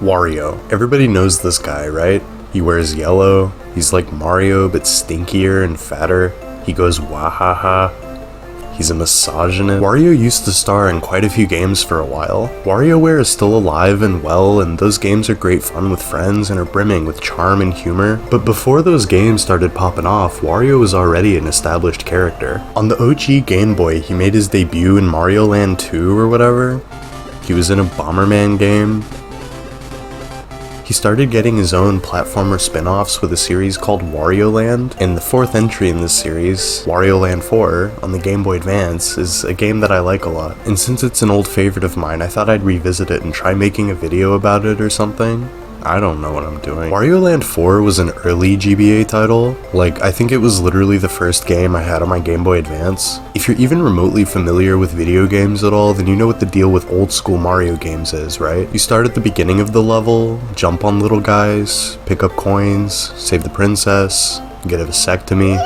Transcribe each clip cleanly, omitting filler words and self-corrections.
Wario. Everybody knows this guy, right? He wears yellow, he's like Mario but stinkier and fatter. He goes wahaha. He's a misogynist. Wario used to star in quite a few games for a while. WarioWare is still alive and well, and those games are great fun with friends and are brimming with charm and humor. But before those games started popping off, Wario was already an established character. On the OG Game Boy, he made his debut in Mario Land 2 or whatever. He was in a Bomberman game. He started getting his own platformer spin-offs with a series called Wario Land, and the fourth entry in this series, Wario Land 4, on the Game Boy Advance, is a game that I like a lot. And since it's an old favorite of mine, I thought I'd revisit it and try making a video about it or something. I don't know what I'm doing. Wario Land 4 was an early GBA title. Like, I think it was literally the first game I had on my Game Boy Advance. If you're even remotely familiar with video games at all, then you know what the deal with old school Mario games is, right? You start at the beginning of the level, jump on little guys, pick up coins, save the princess, get a vasectomy.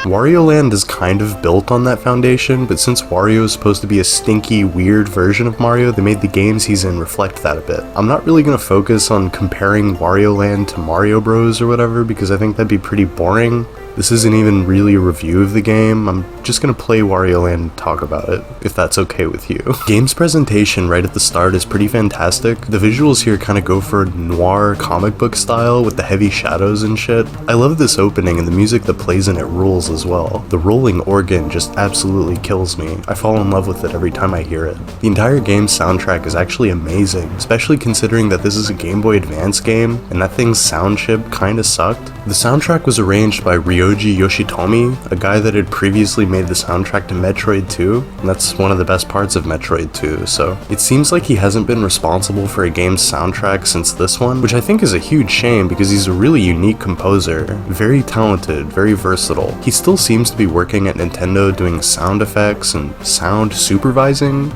Wario Land is kind of built on that foundation, but since Wario is supposed to be a stinky, weird version of Mario, they made the games he's in reflect that a bit. I'm not really gonna focus on comparing Wario Land to Mario Bros or whatever, because I think that'd be pretty boring. This isn't even really a review of the game. I'm just gonna play Wario Land and talk about it, if that's okay with you. Game's presentation right at the start is pretty fantastic. The visuals here kind of go for noir comic book style with the heavy shadows and shit. I love this opening, and the music that plays in it rules as well. The rolling organ just absolutely kills me. I fall in love with it every time I hear it. The entire game's soundtrack is actually amazing, especially considering that this is a Game Boy Advance game, and that thing's sound chip kinda sucked. The soundtrack was arranged by Ryoji Yoshitomi, a guy that had previously made the soundtrack to Metroid 2, and that's one of the best parts of Metroid 2, so it seems like he hasn't been responsible for a game's soundtrack since this one, which I think is a huge shame because he's a really unique composer, very talented, very versatile. He still seems to be working at Nintendo doing sound effects and sound supervising,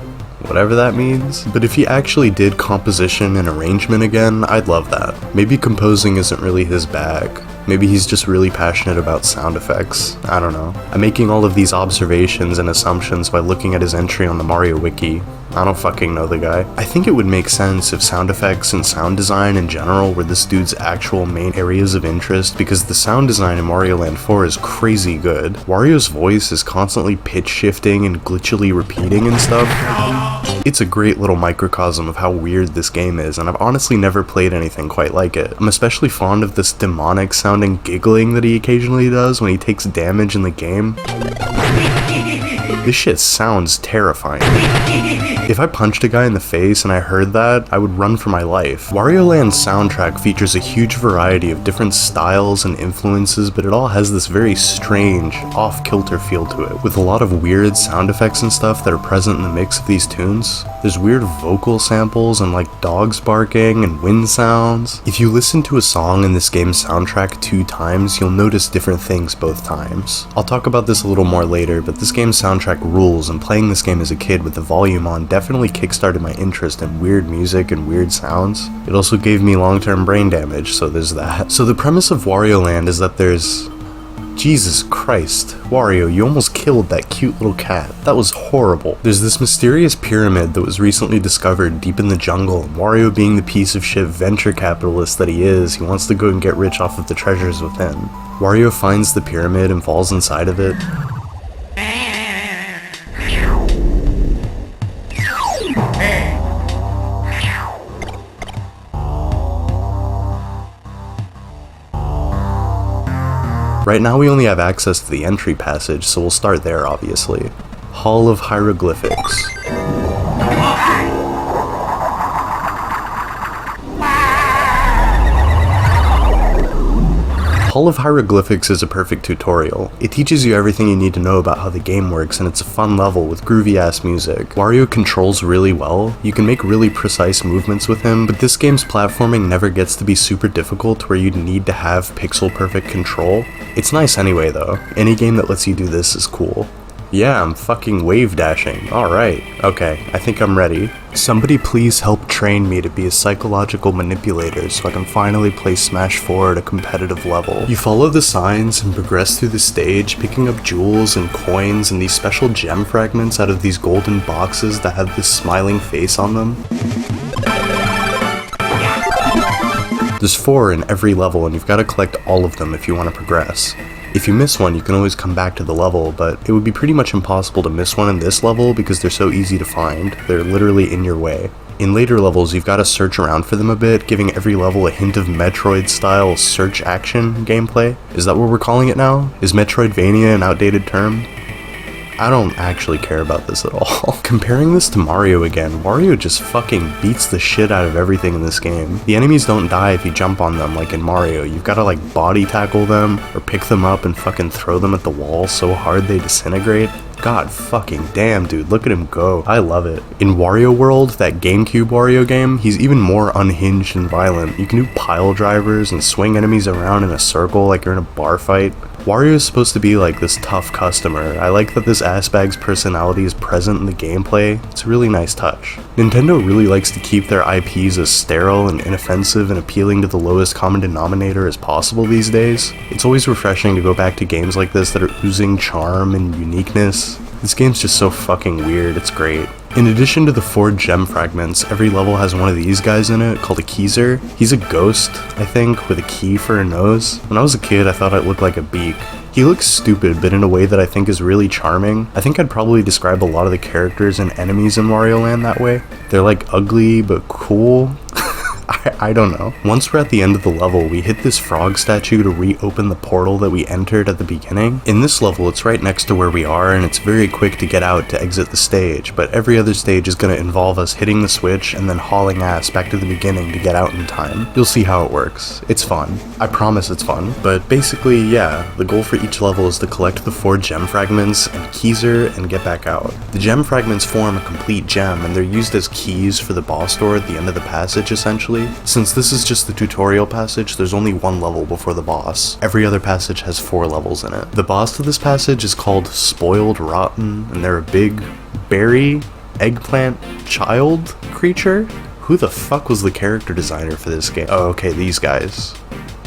whatever that means. But if he actually did composition and arrangement again, I'd love that. Maybe composing isn't really his bag. Maybe he's just really passionate about sound effects. I don't know. I'm making all of these observations and assumptions by looking at his entry on the Mario Wiki. I don't fucking know the guy. I think it would make sense if sound effects and sound design in general were this dude's actual main areas of interest, because the sound design in Mario Land 4 is crazy good. Wario's voice is constantly pitch shifting and glitchily repeating and stuff. It's a great little microcosm of how weird this game is, and I've honestly never played anything quite like it. I'm especially fond of this demonic sounding giggling that he occasionally does when he takes damage in the game. This shit sounds terrifying. If I punched a guy in the face and I heard that, I would run for my life. Wario Land's soundtrack features a huge variety of different styles and influences, but it all has this very strange, off-kilter feel to it, with a lot of weird sound effects and stuff that are present in the mix of these tunes. There's weird vocal samples and like dogs barking and wind sounds. If you listen to a song in this game's soundtrack 2 times, you'll notice different things both times. I'll talk about this a little more later, but this game's soundtrack rules, and playing this game as a kid with the volume on definitely kickstarted my interest in weird music and weird sounds. It also gave me long-term brain damage, so there's that. So the premise of Wario Land is that there's... Jesus Christ, Wario, you almost killed that cute little cat. That was horrible. There's this mysterious pyramid that was recently discovered deep in the jungle, and Wario, being the piece of shit venture capitalist that he is, he wants to go and get rich off of the treasures within. Wario finds the pyramid and falls inside of it. Right now we only have access to the entry passage, so we'll start there obviously. Hall of Hieroglyphics. Hall of Hieroglyphics is a perfect tutorial. It teaches you everything you need to know about how the game works, and it's a fun level with groovy ass music. Wario controls really well. You can make really precise movements with him, but this game's platforming never gets to be super difficult where you'd need to have pixel perfect control. It's nice anyway though. Any game that lets you do this is cool. Yeah, I'm fucking wave dashing. Alright, okay, I think I'm ready. Somebody please help train me to be a psychological manipulator so I can finally play Smash 4 at a competitive level. You follow the signs and progress through the stage, picking up jewels and coins and these special gem fragments out of these golden boxes that have this smiling face on them. There's 4 in every level and you've got to collect all of them if you want to progress. If you miss one, you can always come back to the level, but it would be pretty much impossible to miss one in this level because they're so easy to find. They're literally in your way. In later levels, you've got to search around for them a bit, giving every level a hint of Metroid-style search action gameplay. Is that what we're calling it now? Is Metroidvania an outdated term? I don't actually care about this at all. Comparing this to Mario again, Wario just fucking beats the shit out of everything in this game. The enemies don't die if you jump on them like in Mario. You've gotta like body tackle them, or pick them up and fucking throw them at the wall so hard they disintegrate. God fucking damn, dude, look at him go. I love it. In Wario World, that GameCube Wario game, he's even more unhinged and violent. You can do pile drivers and swing enemies around in a circle like you're in a bar fight. Wario is supposed to be like this tough customer. I like that this assbag's personality is present in the gameplay. It's a really nice touch. Nintendo really likes to keep their IPs as sterile and inoffensive and appealing to the lowest common denominator as possible these days. It's always refreshing to go back to games like this that are oozing charm and uniqueness. This game's just so fucking weird, it's great. In addition to the 4 gem fragments, every level has one of these guys in it called a Keyser. He's a ghost, I think, with a key for a nose. When I was a kid, I thought it looked like a beak. He looks stupid, but in a way that I think is really charming. I think I'd probably describe a lot of the characters and enemies in Wario Land that way. They're like ugly, but cool. I don't know. Once we're at the end of the level, we hit this frog statue to reopen the portal that we entered at the beginning. In this level, it's right next to where we are, and it's very quick to get out to exit the stage, but every other stage is going to involve us hitting the switch and then hauling ass back to the beginning to get out in time. You'll see how it works. It's fun. I promise it's fun. But basically, yeah, the goal for each level is to collect the 4 gem fragments and Keyser and get back out. The gem fragments form a complete gem, and they're used as keys for the boss door at the end of the passage, essentially. Since this is just the tutorial passage, there's only 1 level before the boss. Every other passage has 4 levels in it. The boss to this passage is called Spoiled Rotten, and they're a big berry, eggplant, child creature? Who the fuck was the character designer for this game? Oh, okay, these guys.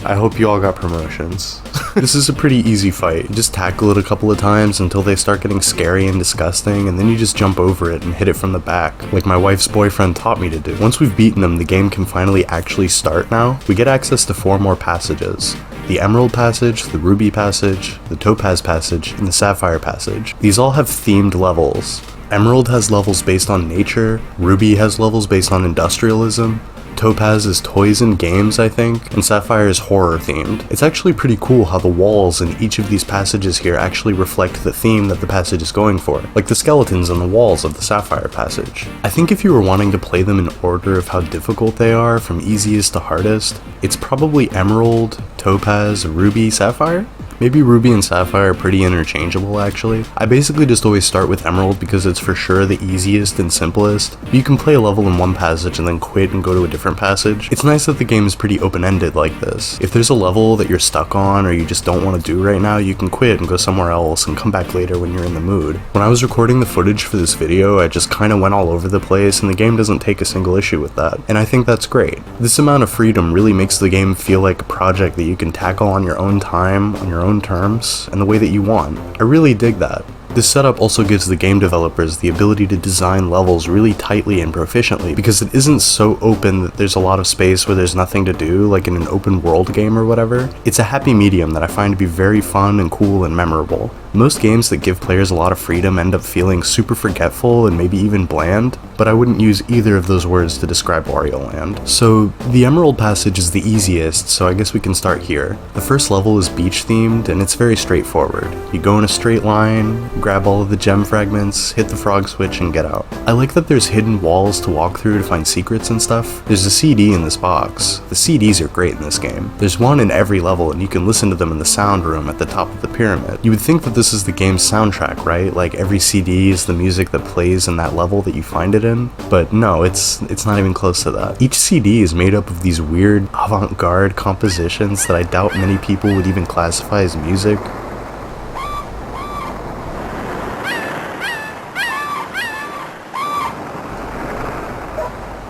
I hope you all got promotions. This is a pretty easy fight. You just tackle it a couple of times until they start getting scary and disgusting, and then you just jump over it and hit it from the back, like my wife's boyfriend taught me to do. Once we've beaten them, the game can finally actually start now. We get access to 4 more passages. The Emerald Passage, the Ruby Passage, the Topaz Passage, and the Sapphire Passage. These all have themed levels. Emerald has levels based on nature, Ruby has levels based on industrialism, Topaz is toys and games, I think, and Sapphire is horror themed. It's actually pretty cool how the walls in each of these passages here actually reflect the theme that the passage is going for, like the skeletons on the walls of the Sapphire passage. I think if you were wanting to play them in order of how difficult they are, from easiest to hardest, it's probably Emerald, Topaz, Ruby, Sapphire? Maybe Ruby and Sapphire are pretty interchangeable actually. I basically just always start with Emerald because it's for sure the easiest and simplest. You can play a level in one passage and then quit and go to a different passage. It's nice that the game is pretty open-ended like this. If there's a level that you're stuck on or you just don't want to do right now, you can quit and go somewhere else and come back later when you're in the mood. When I was recording the footage for this video, I just kind of went all over the place and the game doesn't take a single issue with that. And I think that's great. This amount of freedom really makes the game feel like a project that you can tackle on your own time, on your own terms, and the way that you want. I really dig that. This setup also gives the game developers the ability to design levels really tightly and proficiently because it isn't so open that there's a lot of space where there's nothing to do, like in an open world game or whatever. It's a happy medium that I find to be very fun and cool and memorable. Most games that give players a lot of freedom end up feeling super forgetful and maybe even bland, but I wouldn't use either of those words to describe Wario Land. So the Emerald Passage is the easiest, so I guess we can start here. The first level is beach themed and it's very straightforward. You go in a straight line, grab all of the gem fragments, hit the frog switch, and get out. I like that there's hidden walls to walk through to find secrets and stuff. There's a CD in this box. The CDs are great in this game. There's one in every level and you can listen to them in the sound room at the top of the pyramid. You would think that this is the game's soundtrack, right? Like every CD is the music that plays in that level that you find it in, but no, it's not even close to that. Each CD is made up of these weird avant-garde compositions that I doubt many people would even classify as music.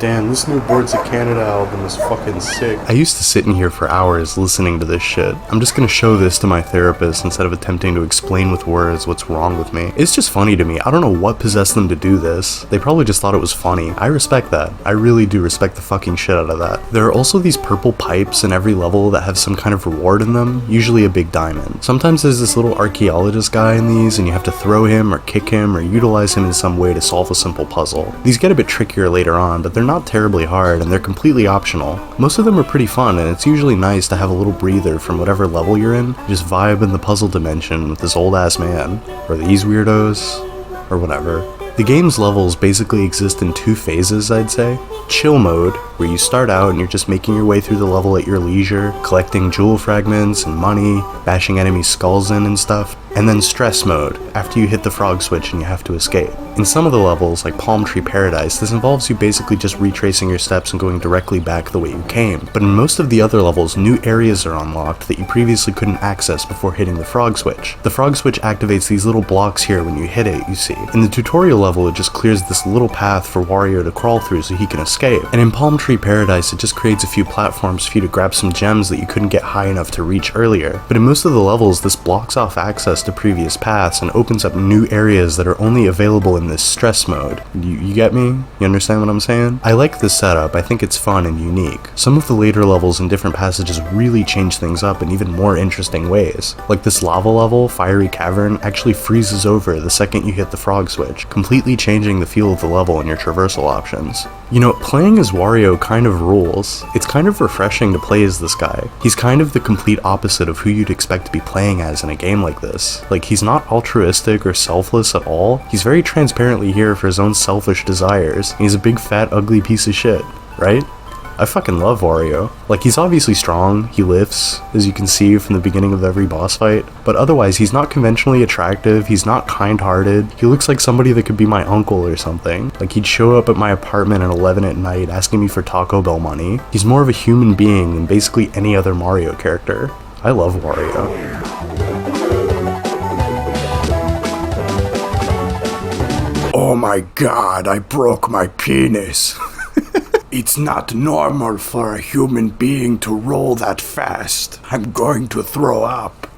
Damn, this new Boards of Canada album is fucking sick. I used to sit in here for hours listening to this shit. I'm just gonna show this to my therapist instead of attempting to explain with words what's wrong with me. It's just funny to me. I don't know what possessed them to do this. They probably just thought it was funny. I respect that. I really do respect the fucking shit out of that. There are also these purple pipes in every level that have some kind of reward in them, usually a big diamond. Sometimes there's this little archaeologist guy in these and you have to throw him or kick him or utilize him in some way to solve a simple puzzle. These get a bit trickier later on, but they're not terribly hard and they're completely optional. Most of them are pretty fun and it's usually nice to have a little breather from whatever level you're in. Just vibe in the puzzle dimension with this old ass man, or these weirdos, or whatever. The game's levels basically exist in two phases, I'd say. Chill mode, where you start out and you're just making your way through the level at your leisure, collecting jewel fragments and money, bashing enemy skulls in and stuff. And then stress mode, after you hit the frog switch and you have to escape. In some of the levels, like Palm Tree Paradise, this involves you basically just retracing your steps and going directly back the way you came. But in most of the other levels, new areas are unlocked that you previously couldn't access before hitting the frog switch. The frog switch activates these little blocks here when you hit it, you see. In the tutorial level, it just clears this little path for Wario to crawl through so he can escape. And in Palm Tree Paradise, it just creates a few platforms for you to grab some gems that you couldn't get high enough to reach earlier. But in most of the levels, this blocks off access to previous paths and opens up new areas that are only available in this stress mode. You get me? You understand what I'm saying? I like this setup. I think it's fun and unique. Some of the later levels in different passages really change things up in even more interesting ways. Like this lava level, Fiery Cavern, actually freezes over the second you hit the frog switch, completely changing the feel of the level and your traversal options. You know, playing as Wario kind of rules. It's kind of refreshing to play as this guy. He's kind of the complete opposite of who you'd expect to be playing as in a game like this. Like, he's not altruistic or selfless at all. He's very transparently here for his own selfish desires, and he's a big fat ugly piece of shit, right? I fucking love Wario. Like, he's obviously strong, he lifts, as you can see from the beginning of every boss fight, but otherwise he's not conventionally attractive, he's not kind-hearted, he looks like somebody that could be my uncle or something. Like, he'd show up at my apartment at 11 at night asking me for Taco Bell money. He's more of a human being than basically any other Mario character. I love Wario. Oh my god, I broke my penis. It's not normal for a human being to roll that fast. I'm going to throw up.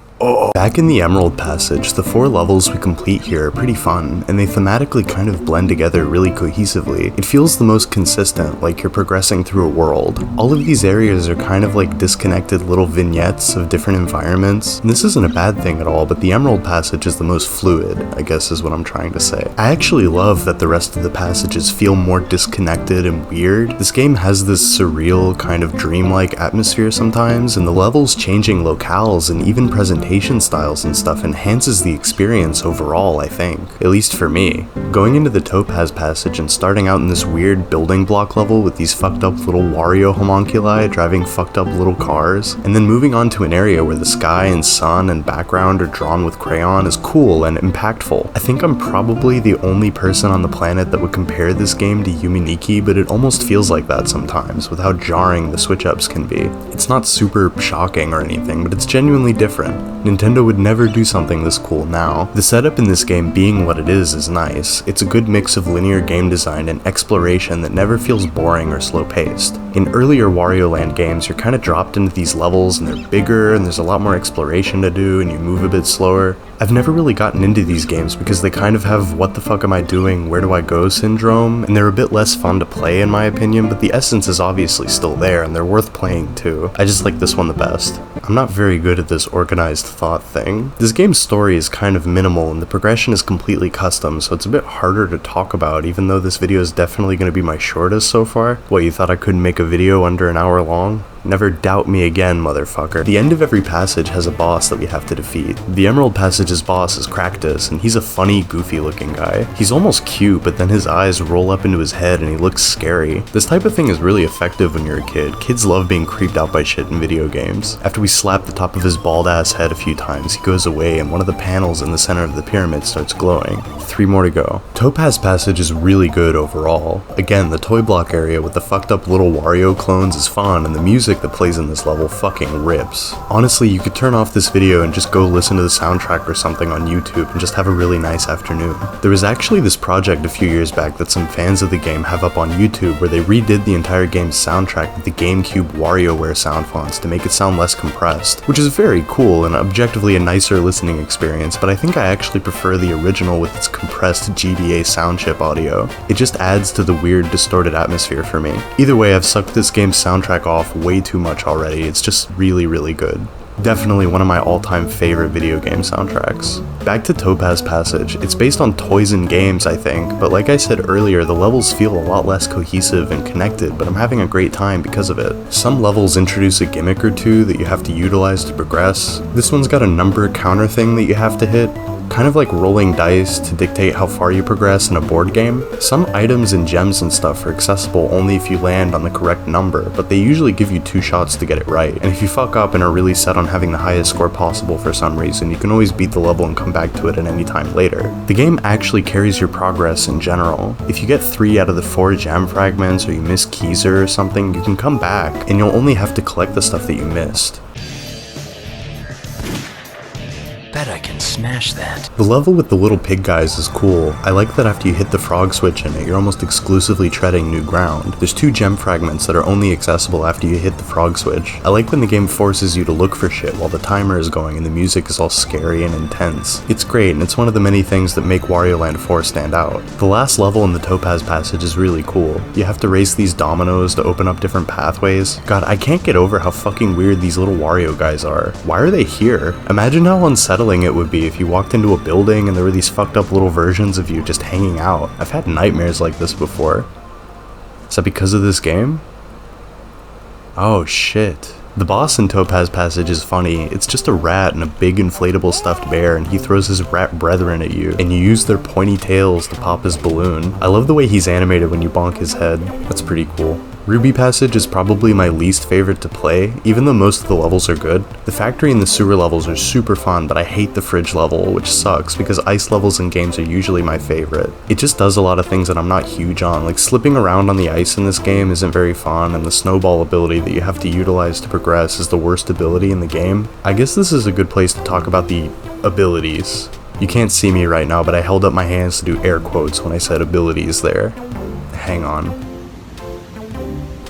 Back in the Emerald Passage, the 4 levels we complete here are pretty fun, and they thematically kind of blend together really cohesively. It feels the most consistent, like you're progressing through a world. All of these areas are kind of like disconnected little vignettes of different environments, and this isn't a bad thing at all, but the Emerald Passage is the most fluid, I guess is what I'm trying to say. I actually love that the rest of the passages feel more disconnected and weird. This game has this surreal, kind of dreamlike atmosphere sometimes, and the levels changing locales and even presentations styles and stuff enhances the experience overall, I think. At least for me. Going into the Topaz passage and starting out in this weird building block level with these fucked up little Wario homunculi driving fucked up little cars, and then moving on to an area where the sky and sun and background are drawn with crayon is cool and impactful. I think I'm probably the only person on the planet that would compare this game to Yuminiki, but it almost feels like that sometimes, with how jarring the switch-ups can be. It's not super shocking or anything, but it's genuinely different. Nintendo would never do something this cool now. The setup in this game being what it is nice. It's a good mix of linear game design and exploration that never feels boring or slow-paced. In earlier Wario Land games, you're kind of dropped into these levels and they're bigger and there's a lot more exploration to do and you move a bit slower. I've never really gotten into these games because they kind of have what the fuck am I doing, where do I go syndrome, and they're a bit less fun to play in my opinion, but the essence is obviously still there and they're worth playing too. I just like this one the best. I'm not very good at this organized thought thing. This game's story is kind of minimal and the progression is completely custom, so it's a bit harder to talk about even though this video is definitely going to be my shortest so far. What, you thought I couldn't make a video under an hour long? Never doubt me again, motherfucker. The end of every passage has a boss that we have to defeat. The Emerald Passage's boss is Cractus, and he's a funny, goofy-looking guy. He's almost cute, but then his eyes roll up into his head and he looks scary. This type of thing is really effective when you're a kid. Kids love being creeped out by shit in video games. After we slap the top of his bald-ass head a few times, he goes away and one of the panels in the center of the pyramid starts glowing. 3 more to go. Topaz Passage is really good overall. Again, the toy block area with the fucked up little Wario clones is fun, and the music music that plays in this level fucking rips. Honestly, you could turn off this video and just go listen to the soundtrack or something on YouTube and just have a really nice afternoon. There was actually this project a few years back that some fans of the game have up on YouTube where they redid the entire game's soundtrack with the GameCube WarioWare sound fonts to make it sound less compressed, which is very cool and objectively a nicer listening experience, but I think I actually prefer the original with its compressed GBA sound chip audio. It just adds to the weird distorted atmosphere for me. Either way, I've sucked this game's soundtrack off way too much already. It's just really good. Definitely one of my all-time favorite video game soundtracks. Back to Topaz Passage. It's based on toys and games, I think, but like I said earlier, the levels feel a lot less cohesive and connected, but I'm having a great time because of it. Some levels introduce a gimmick or two that you have to utilize to progress. This one's got a number counter thing that you have to hit, kind of like rolling dice to dictate how far you progress in a board game. Some items and gems and stuff are accessible only if you land on the correct number, but they usually give you 2 shots to get it right, and if you fuck up and are really set on having the highest score possible for some reason, you can always beat the level and come back to it at any time later. The game actually carries your progress in general. If you get 3 out of the 4 gem fragments or you miss Keyser or something, you can come back, and you'll only have to collect the stuff that you missed. Bet I can smash that. The level with the little pig guys is cool. I like that after you hit the frog switch in it, you're almost exclusively treading new ground. There's 2 gem fragments that are only accessible after you hit the frog switch. I like when the game forces you to look for shit while the timer is going and the music is all scary and intense. It's great, and it's one of the many things that make Wario Land 4 stand out. The last level in the Topaz Passage is really cool. You have to race these dominoes to open up different pathways. God, I can't get over how fucking weird these little Wario guys are. Why are they here? Imagine how unsettling it would be if you walked into a building and there were these fucked up little versions of you just hanging out. I've had nightmares like this before. Is that because of this game? Oh shit. The boss in Topaz Passage is funny. It's just a rat and a big inflatable stuffed bear, and he throws his rat brethren at you, and you use their pointy tails to pop his balloon. I love the way he's animated when you bonk his head. That's pretty cool. Ruby Passage is probably my least favorite to play, even though most of the levels are good. The factory and the sewer levels are super fun, but I hate the fridge level, which sucks because ice levels in games are usually my favorite. It just does a lot of things that I'm not huge on, like slipping around on the ice in this game isn't very fun, and the snowball ability that you have to utilize to progress is the worst ability in the game. I guess this is a good place to talk about the abilities. You can't see me right now, but I held up my hands to do air quotes when I said abilities there. Hang on.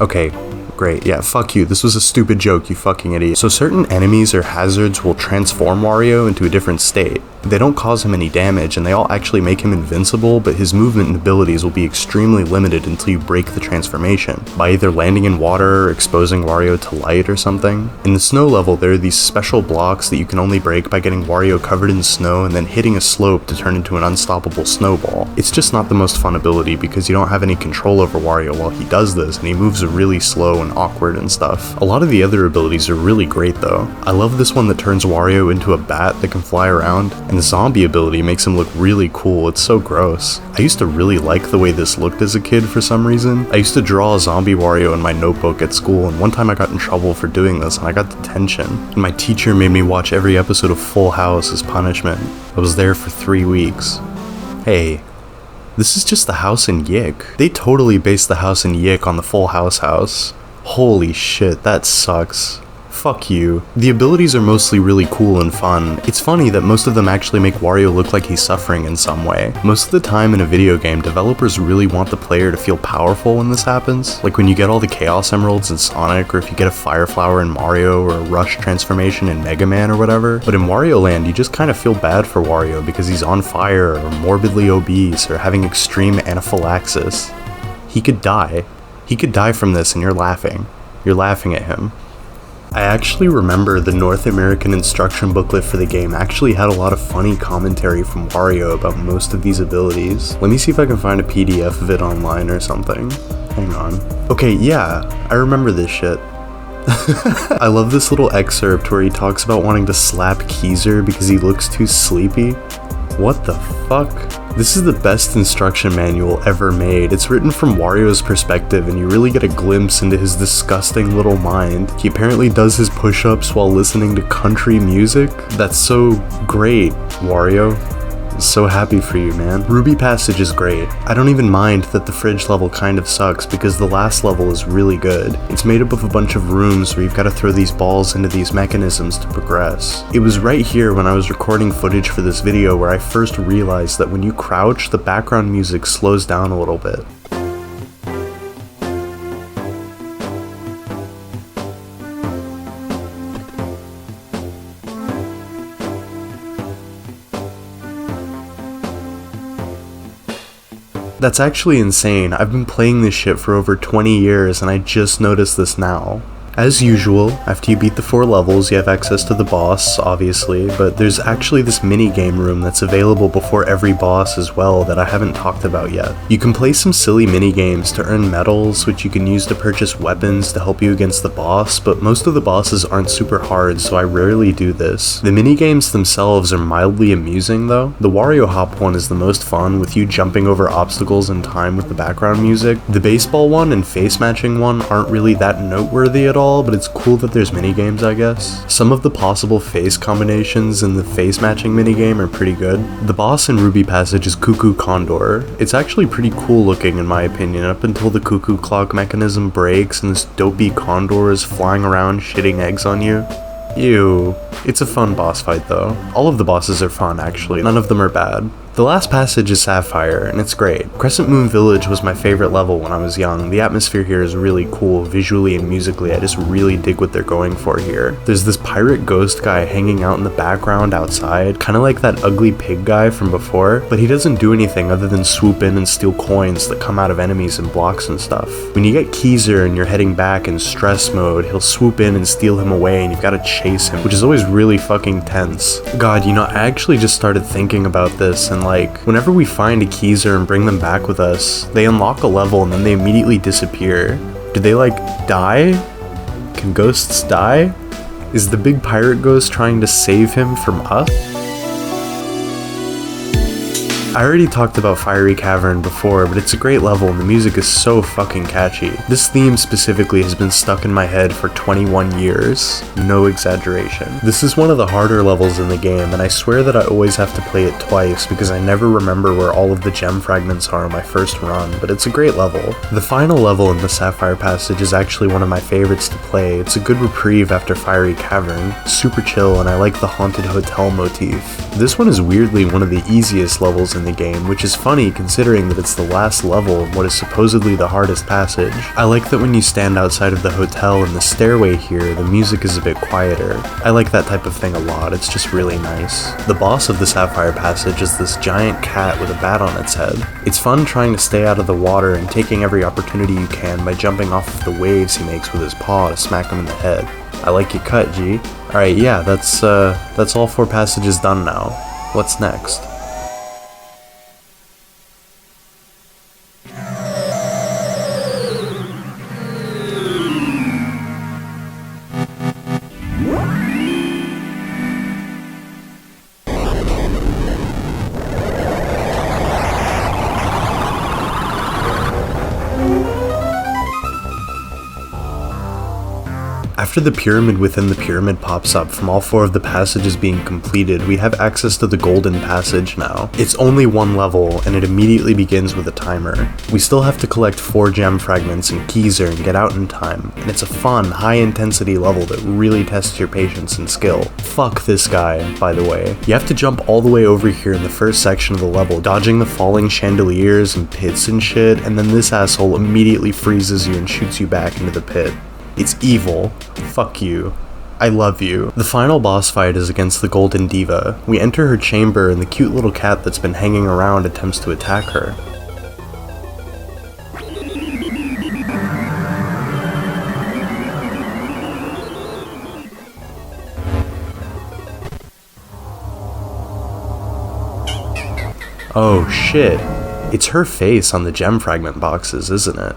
Okay, great. Yeah, fuck you. This was a stupid joke, you fucking idiot. So certain enemies or hazards will transform Wario into a different state. They don't cause him any damage, and they all actually make him invincible, but his movement and abilities will be extremely limited until you break the transformation, by either landing in water or exposing Wario to light or something. In the snow level, there are these special blocks that you can only break by getting Wario covered in snow and then hitting a slope to turn into an unstoppable snowball. It's just not the most fun ability because you don't have any control over Wario while he does this, and he moves really slow and awkward and stuff. A lot of the other abilities are really great though. I love this one that turns Wario into a bat that can fly around, and the zombie ability makes him look really cool. It's so gross. I used to really like the way this looked as a kid for some reason. I used to draw a zombie Wario in my notebook at school, and one time I got in trouble for doing this and I got detention. And my teacher made me watch every episode of Full House as punishment. I was there for 3 weeks. Hey, this is just the house in Yik. They totally based the house in Yik on the Full House house. Holy shit, that sucks. Fuck you. The abilities are mostly really cool and fun. It's funny that most of them actually make Wario look like he's suffering in some way. Most of the time in a video game, developers really want the player to feel powerful when this happens. Like when you get all the Chaos Emeralds in Sonic, or if you get a Fire Flower in Mario, or a Rush transformation in Mega Man or whatever. But in Wario Land, you just kind of feel bad for Wario because he's on fire, or morbidly obese, or having extreme anaphylaxis. He could die. He could die from this and you're laughing. You're laughing at him. I actually remember the North American instruction booklet for the game actually had a lot of funny commentary from Wario about most of these abilities. Let me see if I can find a PDF of it online or something. Hang on. Okay, yeah, I remember this shit. I love this little excerpt where he talks about wanting to slap Keyser because he looks too sleepy. What the fuck? This is the best instruction manual ever made. It's written from Wario's perspective and you really get a glimpse into his disgusting little mind. He apparently does his push-ups while listening to country music. That's so great, Wario. So happy for you, man. Ruby Passage is great. I don't even mind that the fridge level kind of sucks because the last level is really good. It's made up of a bunch of rooms where you've got to throw these balls into these mechanisms to progress. It was right here when I was recording footage for this video where I first realized that when you crouch, the background music slows down a little bit. That's actually insane. I've been playing this shit for over 20 years and I just noticed this now. As usual, after you beat the 4 levels, you have access to the boss, obviously, but there's actually this mini-game room that's available before every boss as well that I haven't talked about yet. You can play some silly mini-games to earn medals, which you can use to purchase weapons to help you against the boss, but most of the bosses aren't super hard, so I rarely do this. The mini-games themselves are mildly amusing though. The Wario Hop one is the most fun, with you jumping over obstacles in time with the background music. The baseball one and face matching one aren't really that noteworthy at all, but it's cool that there's minigames, I guess. Some of the possible face combinations in the face matching minigame are pretty good. The boss in Ruby Passage is Cuckoo Condor. It's actually pretty cool looking in my opinion, up until the cuckoo clock mechanism breaks and this dopey condor is flying around shitting eggs on you. Ew. It's a fun boss fight though. All of the bosses are fun actually, none of them are bad. The last passage is Sapphire, and it's great. Crescent Moon Village was my favorite level when I was young. The atmosphere here is really cool, visually and musically. I just really dig what they're going for here. There's this pirate ghost guy hanging out in the background outside, kind of like that ugly pig guy from before, but he doesn't do anything other than swoop in and steal coins that come out of enemies and blocks and stuff. When you get Keezer and you're heading back in stress mode, he'll swoop in and steal him away and you've got to chase him, which is always really fucking tense. God, you know, I actually just started thinking about this, and like, whenever we find a Keezer and bring them back with us, they unlock a level and then they immediately disappear. Do they like die? Can ghosts die? Is the big pirate ghost trying to save him from us? I already talked about Fiery Cavern before, but it's a great level and the music is so fucking catchy. This theme specifically has been stuck in my head for 21 years. No exaggeration. This is one of the harder levels in the game, and I swear that I always have to play it twice because I never remember where all of the gem fragments are on my first run, but it's a great level. The final level in the Sapphire Passage is actually one of my favorites to play. It's a good reprieve after Fiery Cavern. Super chill, and I like the haunted hotel motif. This one is weirdly one of the easiest levels in the game, which is funny considering that it's the last level of what is supposedly the hardest passage. I like that when you stand outside of the hotel in the stairway here, the music is a bit quieter. I like that type of thing a lot, it's just really nice. The boss of the Sapphire Passage is this giant cat with a bat on its head. It's fun trying to stay out of the water and taking every opportunity you can by jumping off of the waves he makes with his paw to smack him in the head. I like your cut, G. Alright, yeah, that's all 4 passages done now. What's next? After the pyramid within the pyramid pops up from all 4 of the passages being completed, we have access to the golden passage now. It's only 1 level, and it immediately begins with a timer. We still have to collect 4 gem fragments and Keezer and get out in time, and it's a fun, high-intensity level that really tests your patience and skill. Fuck this guy, by the way. You have to jump all the way over here in the first section of the level, dodging the falling chandeliers and pits and shit, and then this asshole immediately freezes you and shoots you back into the pit. It's evil. Fuck you. I love you. The final boss fight is against the Golden Diva. We enter her chamber and the cute little cat that's been hanging around attempts to attack her. Oh shit. It's her face on the gem fragment boxes, isn't it?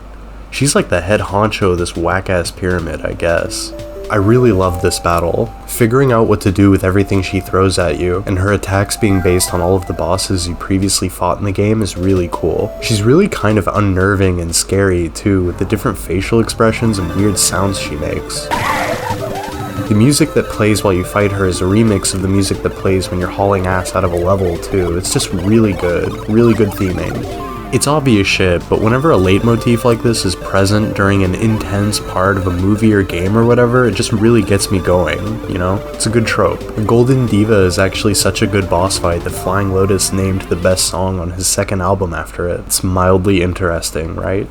She's like the head honcho of this whack-ass pyramid, I guess. I really love this battle. Figuring out what to do with everything she throws at you, and her attacks being based on all of the bosses you previously fought in the game is really cool. She's really kind of unnerving and scary too, with the different facial expressions and weird sounds she makes. The music that plays while you fight her is a remix of the music that plays when you're hauling ass out of a level too. It's just really good theming. It's obvious shit, but whenever a leitmotif like this is present during an intense part of a movie or game or whatever, it just really gets me going, you know? It's a good trope. Golden Diva is actually such a good boss fight that Flying Lotus named the best song on his second album after it. It's mildly interesting, right?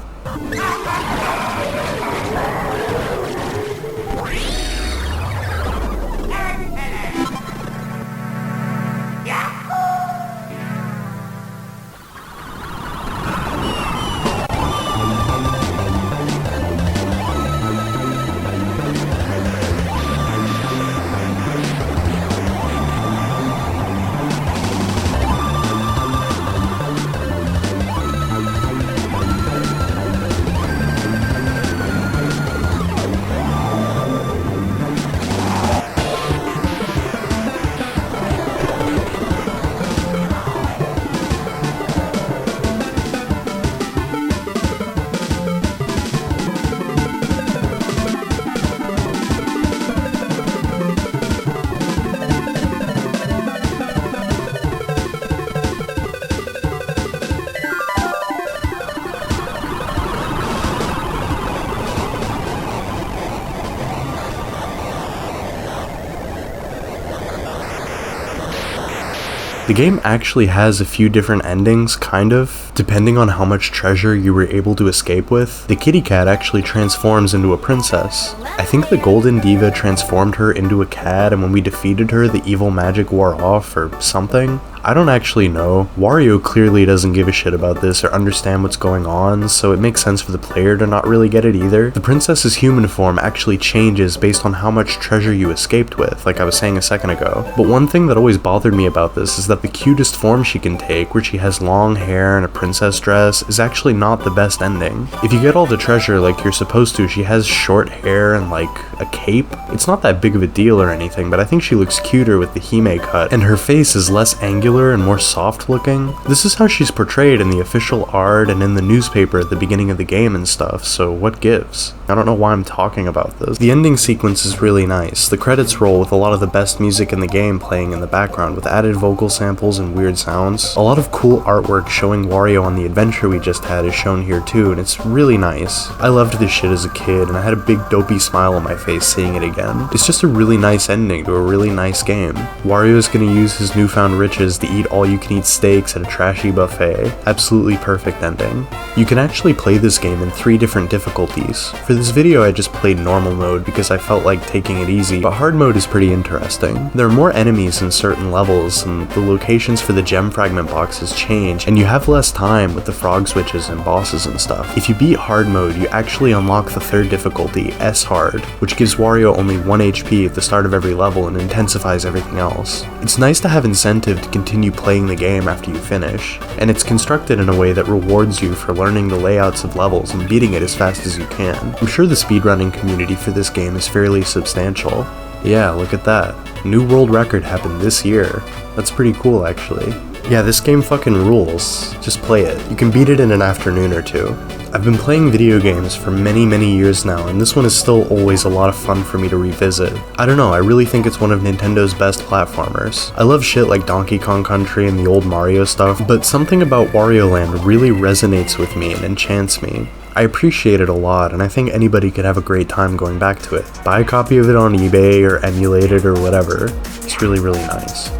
The game actually has a few different endings, kind of, depending on how much treasure you were able to escape with. The kitty cat actually transforms into a princess. I think the Golden Diva transformed her into a cat, and when we defeated her, the evil magic wore off, or something. I don't actually know. Wario clearly doesn't give a shit about this or understand what's going on, so it makes sense for the player to not really get it either. The princess's human form actually changes based on how much treasure you escaped with, like I was saying a second ago. But one thing that always bothered me about this is that the cutest form she can take, where she has long hair and a princess dress, is actually not the best ending. If you get all the treasure like you're supposed to, she has short hair and like a cape. It's not that big of a deal or anything, but I think she looks cuter with the hime cut, and her face is less angular and more soft looking. This is how she's portrayed in the official art and in the newspaper at the beginning of the game and stuff, so what gives? I don't know why I'm talking about this. The ending sequence is really nice. The credits roll with a lot of the best music in the game playing in the background with added vocal samples and weird sounds. A lot of cool artwork showing Wario on the adventure we just had is shown here too, and it's really nice. I loved this shit as a kid, and I had a big dopey smile on my face seeing it again. It's just a really nice ending to a really nice game. Wario's gonna use his newfound riches to eat all-you-can-eat steaks at a trashy buffet. Absolutely perfect ending. You can actually play this game in 3 different difficulties. For this video I just played normal mode because I felt like taking it easy, but hard mode is pretty interesting. There are more enemies in certain levels, and the locations for the gem fragment boxes change, and you have less time with the frog switches and bosses and stuff. If you beat hard mode, you actually unlock the 3rd difficulty, S hard, which gives Wario only 1 HP at the start of every level and intensifies everything else. It's nice to have incentive to continue playing the game after you finish, and it's constructed in a way that rewards you for learning the layouts of levels and beating it as fast as you can. I'm sure the speedrunning community for this game is fairly substantial. Yeah, look at that. New world record happened this year. That's pretty cool actually. Yeah, this game fucking rules. Just play it. You can beat it in an afternoon or 2. I've been playing video games for many years now, and this one is still always a lot of fun for me to revisit. I don't know, I really think it's one of Nintendo's best platformers. I love shit like Donkey Kong Country and the old Mario stuff, but something about Wario Land really resonates with me and enchants me. I appreciate it a lot, and I think anybody could have a great time going back to it. Buy a copy of it on eBay or emulate it or whatever. It's really nice.